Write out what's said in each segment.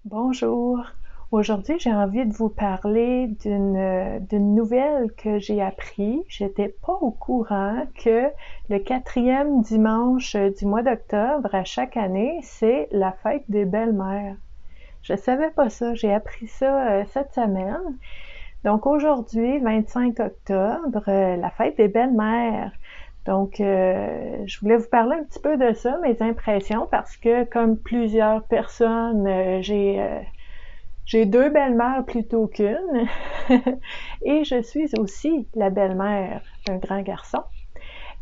Bonjour. Aujourd'hui, j'ai envie de vous parler d'une nouvelle que j'ai appris. J'étais pas au courant que le 4e dimanche du mois d'octobre à chaque année, c'est la fête des belles-mères. Je savais pas ça, j'ai appris ça cette semaine. Donc aujourd'hui, 25 octobre, la fête des belles-mères. Donc, je voulais vous parler un petit peu de ça, mes impressions, parce que comme plusieurs personnes, j'ai deux belles-mères plutôt qu'une. Et je suis aussi la belle-mère d'un grand garçon.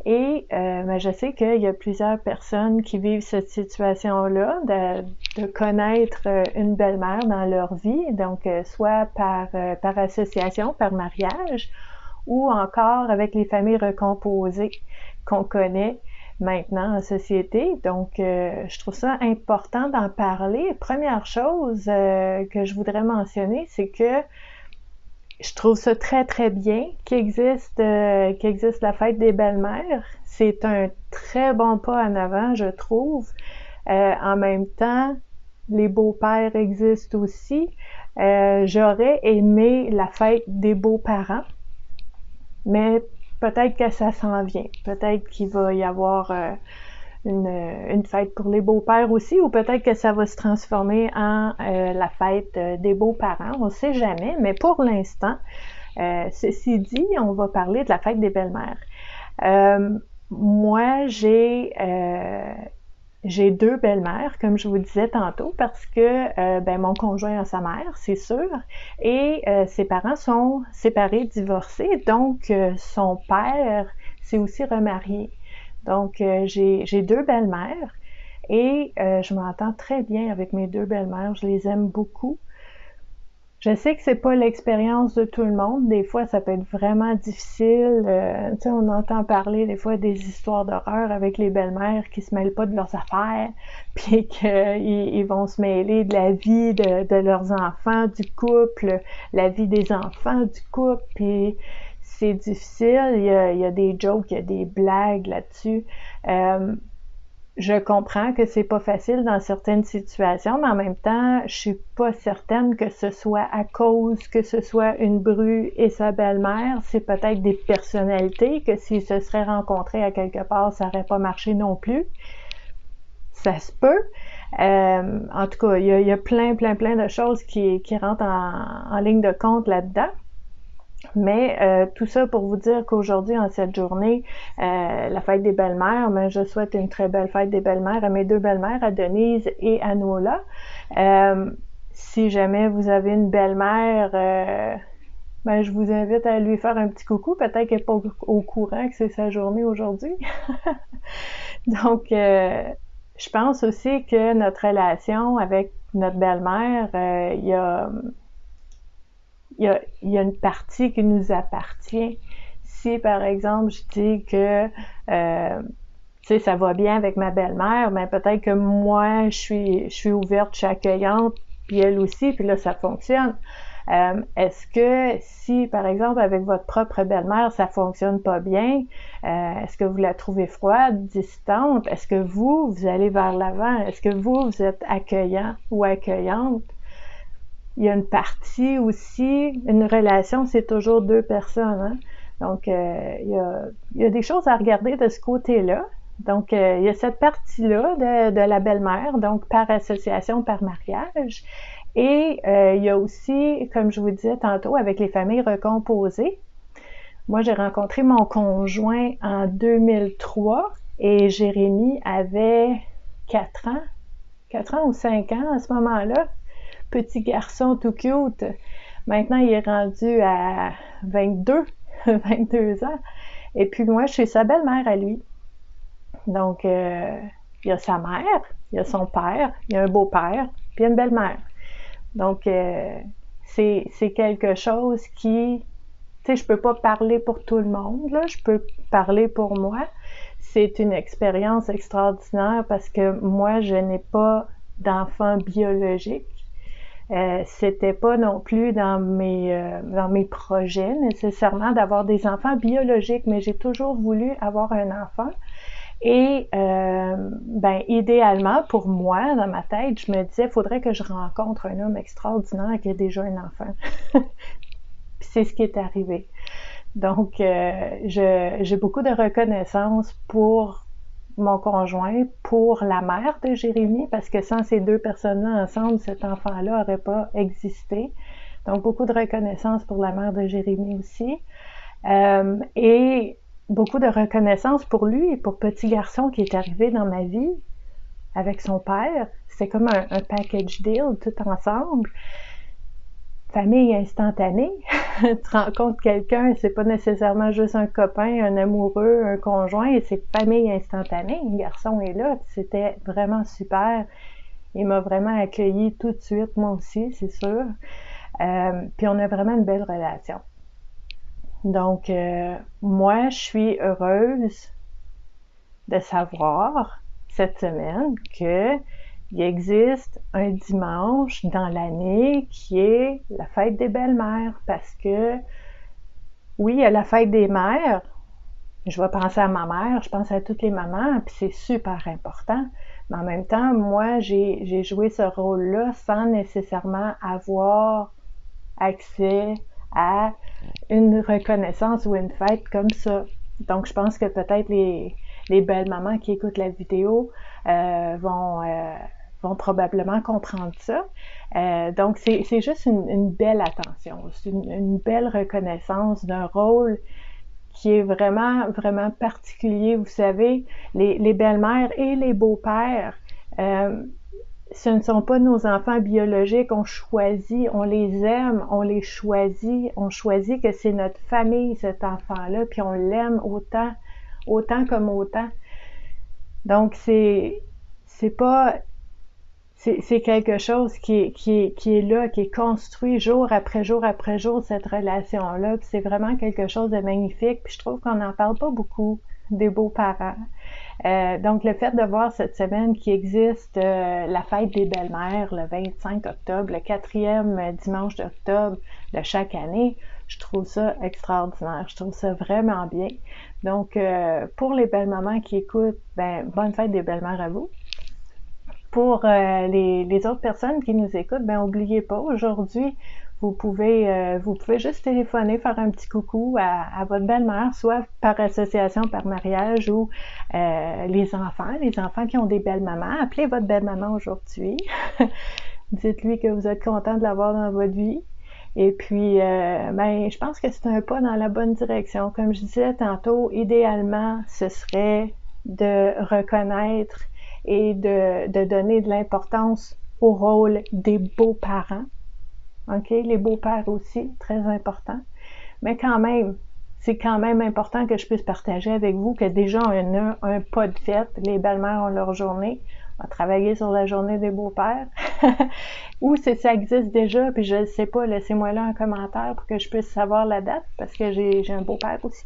Et ben, je sais qu'il y a plusieurs personnes qui vivent cette situation-là, de connaître une belle-mère dans leur vie, donc soit par association, par mariage, ou encore avec les familles recomposées qu'on connaît maintenant en société. Donc, je trouve ça important d'en parler. Première chose que je voudrais mentionner, c'est que je trouve ça très très bien qu'il existe la fête des belles-mères. C'est un très bon pas en avant, je trouve. En même temps, les beaux-pères existent aussi. J'aurais aimé la fête des beaux-parents, mais peut-être que ça s'en vient. Peut-être qu'il va y avoir une fête pour les beaux-pères aussi, ou peut-être que ça va se transformer en la fête des beaux-parents. On ne sait jamais, mais pour l'instant, ceci dit, on va parler de la fête des belles-mères. Moi, j'ai deux belles-mères, comme je vous disais tantôt, parce que ben, mon conjoint a sa mère, c'est sûr, et ses parents sont séparés, divorcés, donc son père s'est aussi remarié. Donc, j'ai deux belles-mères et je m'entends très bien avec mes deux belles-mères, je les aime beaucoup. Je sais que c'est pas l'expérience de tout le monde. Des fois, ça peut être vraiment difficile. Tu sais, on entend parler des fois des histoires d'horreur avec les belles-mères qui se mêlent pas de leurs affaires, puis qu'ils vont se mêler de la vie de leurs enfants, du couple, la vie des enfants du couple, puis c'est difficile. Il y a des jokes, il y a des blagues là-dessus. Euh, je comprends que c'est pas facile dans certaines situations, mais en même temps, je suis pas certaine que ce soit à cause que ce soit une bru et sa belle-mère. C'est peut-être des personnalités que s'ils se seraient rencontrés à quelque part, ça aurait pas marché non plus. Ça se peut. En tout cas, il y a plein, plein, plein de choses qui rentrent en ligne de compte là-dedans. Mais tout ça pour vous dire qu'aujourd'hui, en cette journée, la fête des belles-mères, ben, je souhaite une très belle fête des belles-mères à mes deux belles-mères, à Denise et à Nola. Euh, si jamais vous avez une belle-mère, ben, je vous invite à lui faire un petit coucou. Peut-être qu'elle n'est pas au courant que c'est sa journée aujourd'hui. Donc, je pense aussi que notre relation avec notre belle-mère, il y a une partie qui nous appartient. Si, par exemple, je dis que tu sais, ça va bien avec ma belle-mère, mais peut-être que moi, je suis ouverte, je suis accueillante, puis elle aussi, puis là, ça fonctionne. Est-ce que si, par exemple, avec votre propre belle-mère, ça fonctionne pas bien, est-ce que vous la trouvez froide, distante? Est-ce que vous allez vers l'avant? Est-ce que vous êtes accueillant ou accueillante? Il y a une partie aussi, une relation, c'est toujours deux personnes, hein? Donc, il y a des choses à regarder de ce côté-là. Donc, il y a cette partie-là de la belle-mère, donc par association, par mariage. Et il y a aussi, comme je vous disais tantôt, avec les familles recomposées. Moi, j'ai rencontré mon conjoint en 2003 et Jérémy avait 4 ans, 4 ans ou 5 ans à ce moment-là. Petit garçon tout cute. Maintenant, il est rendu à 22, 22 ans. Et puis moi, je suis sa belle-mère à lui. Donc, il y a sa mère, il y a son père, il y a un beau-père, puis il y a une belle-mère. Donc, c'est quelque chose qui, tu sais, je peux pas parler pour tout le monde, là, je peux parler pour moi. C'est une expérience extraordinaire parce que moi, je n'ai pas d'enfant biologique. C'était pas non plus dans mes projets nécessairement d'avoir des enfants biologiques, mais j'ai toujours voulu avoir un enfant. Et ben idéalement pour moi, dans ma tête, je me disais, faudrait que je rencontre un homme extraordinaire qui a déjà un enfant. Puis c'est ce qui est arrivé. Donc, j'ai beaucoup de reconnaissance pour mon conjoint, pour la mère de Jérémie, parce que sans ces deux personnes-là ensemble, cet enfant-là n'aurait pas existé. Donc, beaucoup de reconnaissance pour la mère de Jérémie aussi. Et beaucoup de reconnaissance pour lui et pour petit garçon qui est arrivé dans ma vie avec son père. C'est comme un package deal tout ensemble. Famille instantanée. Tu rencontres quelqu'un, c'est pas nécessairement juste un copain, un amoureux, un conjoint, c'est famille instantanée. Le garçon est là, c'était vraiment super. Il m'a vraiment accueilli tout de suite, moi aussi, c'est sûr. Puis on a vraiment une belle relation. Donc, moi, je suis heureuse de savoir cette semaine que il existe un dimanche dans l'année qui est la fête des belles-mères parce que, oui, il y a la fête des mères. Je vais penser à ma mère, je pense à toutes les mamans, puis c'est super important. Mais en même temps, moi, j'ai joué ce rôle-là sans nécessairement avoir accès à une reconnaissance ou une fête comme ça. Donc, je pense que peut-être les belles mamans qui écoutent la vidéo vont probablement comprendre ça. Donc, c'est juste une belle attention, c'est une belle reconnaissance d'un rôle qui est vraiment, vraiment particulier. Vous savez, les belles-mères et les beaux-pères, ce ne sont pas nos enfants biologiques, on choisit, on les aime, on les choisit, on choisit que c'est notre famille, cet enfant-là, puis on l'aime autant comme autant. Donc, c'est quelque chose qui est là, qui est construit jour après jour après jour, cette relation-là, puis c'est vraiment quelque chose de magnifique, puis je trouve qu'on n'en parle pas beaucoup des beaux-parents. Donc, le fait de voir cette semaine qui existe la fête des belles-mères le 25 octobre, le 4e dimanche d'octobre de chaque année, je trouve ça extraordinaire. Je trouve ça vraiment bien. Donc, pour les belles-mamans qui écoutent, ben, bonne fête des belles-mères à vous. Pour les autres personnes qui nous écoutent, ben, oubliez pas, aujourd'hui, vous pouvez juste téléphoner, faire un petit coucou à votre belle-mère, soit par association, par mariage ou les enfants qui ont des belles-mamans. Appelez votre belle-maman aujourd'hui. Dites-lui que vous êtes content de l'avoir dans votre vie. Et puis, ben, je pense que c'est un pas dans la bonne direction. Comme je disais tantôt, idéalement, ce serait de reconnaître et de donner de l'importance au rôle des beaux-parents. OK? Les beaux-pères aussi, très important. Mais quand même, c'est quand même important que je puisse partager avec vous que déjà on a un pas de fête. Les belles-mères ont leur journée. On va travailler sur la journée des beaux-pères. Ou si ça existe déjà, puis je ne sais pas, laissez-moi là un commentaire pour que je puisse savoir la date, parce que j'ai un beau-père aussi.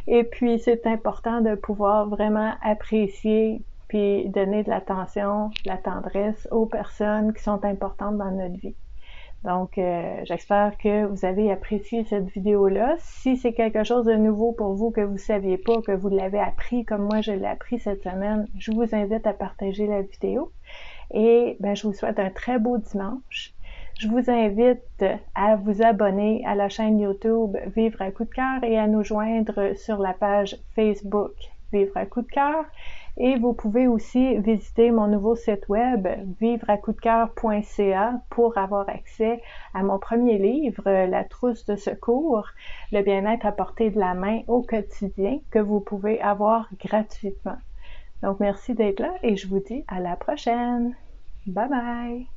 Et puis, c'est important de pouvoir vraiment apprécier puis donner de l'attention, de la tendresse aux personnes qui sont importantes dans notre vie. Donc, j'espère que vous avez apprécié cette vidéo-là. Si c'est quelque chose de nouveau pour vous que vous ne saviez pas, que vous l'avez appris comme moi je l'ai appris cette semaine, je vous invite à partager la vidéo. Et ben, je vous souhaite un très beau dimanche. Je vous invite à vous abonner à la chaîne YouTube Vivre à coup de cœur et à nous joindre sur la page Facebook Vivre à coup de cœur. Et vous pouvez aussi visiter mon nouveau site web vivreacoupdecoeur.ca pour avoir accès à mon premier livre, La trousse de secours, le bien-être à portée de la main au quotidien que vous pouvez avoir gratuitement. Donc merci d'être là et je vous dis à la prochaine. Bye bye!